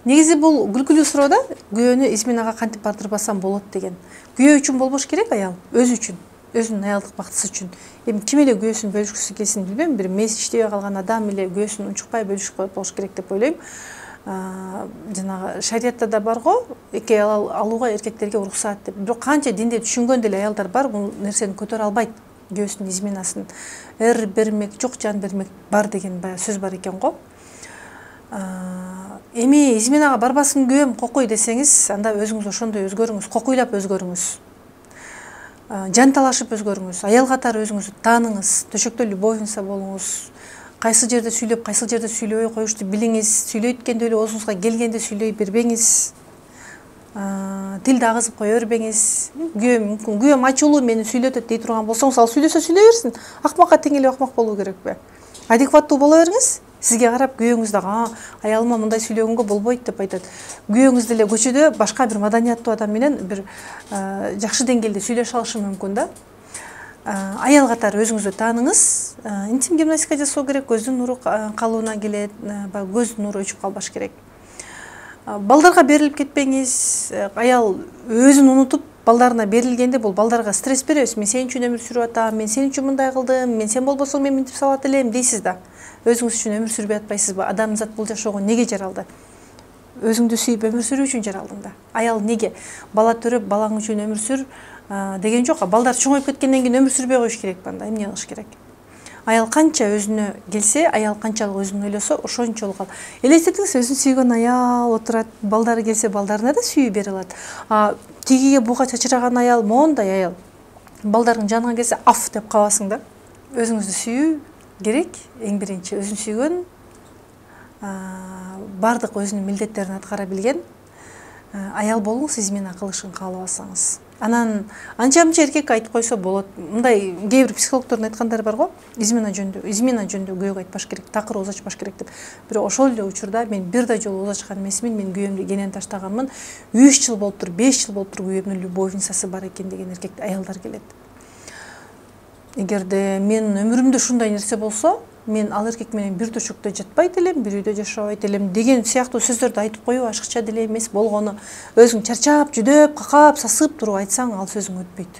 Негизи бул күлкүлүү суроо да, күйөөнү изменага кантип бардырбасам болот деген. Күйөө үчүн болбош керек аял, өзү үчүн, өзүнүн аялдык бактысы үчүн. Эми ким эле күйөөсүн бөлүшкүсү келсин билбейм, бир мес иштебей калган адам эле күйөөсүн унчукпай бөлүшүп болуш керек деп ойлойм. Жанагы шариятта да бар го, эки аял алууга эркектерге уруксаат деп. Бирок канча динде түшүнгөн деле аялдар бар, бул нерсени көтөрө албайт. Күйөөсүнүн изменасын эр бермек, жок жан бермек бар деген баягы сөз бар экен го. Эми изменага барбасын күйөөм кокуй десеңиз, анда өзүңүз ошондой өзгөрүңүз, кокуйлап өзгөрүңүз. Жан талашып өзгөрүңүз, аял катары өзүңүздү тааныңыз, төшөктө любовница болуңуз. Кайсы жерде сүйлөп, кайсы жерде сүйлөбөй коюшту билиңиз, сүйлөйткөндө эле оозуңузга келгенде сүйлөй бербеңиз. Тилди агызып кое бербеңиз. Күйөөм ачуулуу мени сүйлөтөт дей турган болсоңуз, ал сүйлөсө сүйлөй берсин. Акмакка тең эле акмак болуу керекпи? Адекваттуу боло бериңиз. Сизге карап күйөөңүз дагы, аялыма мындай сүйлөгөнгө болбойт деп айтат. Күйөөңүз деле көчөдө башка бир маданияттуу адам менен бир жакшы деңгээлде сүйлөшө алышы мүмкүн да. Аял катары өзүңүздү тааныңыз. Интим гимнастика жасоо керек, көздүн нуру калууна келет, көздүн нуру өчүп калбаш керек. Балдарга берилип кетпеңиз. Аял өзүн унутуп балдарына берилгенде бул балдарга стресс беребиз. Мен сен үчүн өмүр сүрүп атам, мен сен үчүн мындай кылдым, мен сен болбосоң мен мынтип салат элем дейсиз да. Өзүңүз үчүн өмүр сүрбөй атпайсызбы? Адамзат бул жашоого неге жаралды? Өзүңдү сүйүп өмүр сүрүү үчүн жаралдың да. Аял неге бала төрөп, балаң үчүн өмүр сүр деген жок. Балдар чоңоюп кеткенден кийин эмне сүрбөй коюш керекпи анда? Эмне кылыш керек? Аял канча өзүнө келсе, аял канчалык өзүн ойлосо, ошончолук ал. Элестетиңиз, өзүн сүйгөн аял отурат, балдары келсе, балдарына да сүйүү бере алат. Тигиге буга чачыраган аял, моундай аял. Балдарың жаныңа келсе, аф деп кабасың да. Өзүңүздү сүйүү керек, эң биринчи өзүн сүйгөн, бардык өзүнүн милдеттерин аткара билген аял болуңуз, измена кылышын каалабасаңыз. Анан анча-мынча эркек айтып койсо болот. Мындай кээ бир психологдордун айткандары бар го. Измена жөнүндө күйөөгө айтпаш керек, такыр ооз ачпаш керек деп. Бирок ошол эле учурда мен бир да жолу ооз ачкан эмесмин, мен күйөөмдү кенен таштаганмын. 3 жыл болуптур, 5 жыл болуптур күйөөмдүн любовницасы бар экен деген эркек аялдар келет. Эгерде менин өмүрүмдө ушундай нерсе болсо, мен ал эркек менен бир төшөктө жатпайт элем, бир үйдө жашабайт элем деген сыяктуу сөздөрдү айтып коюу ашыкча деле эмес. Болгону өзүң чарчап, жүдөп, какап, сасып туруп айтсаң, ал сөзүң өтпөйт.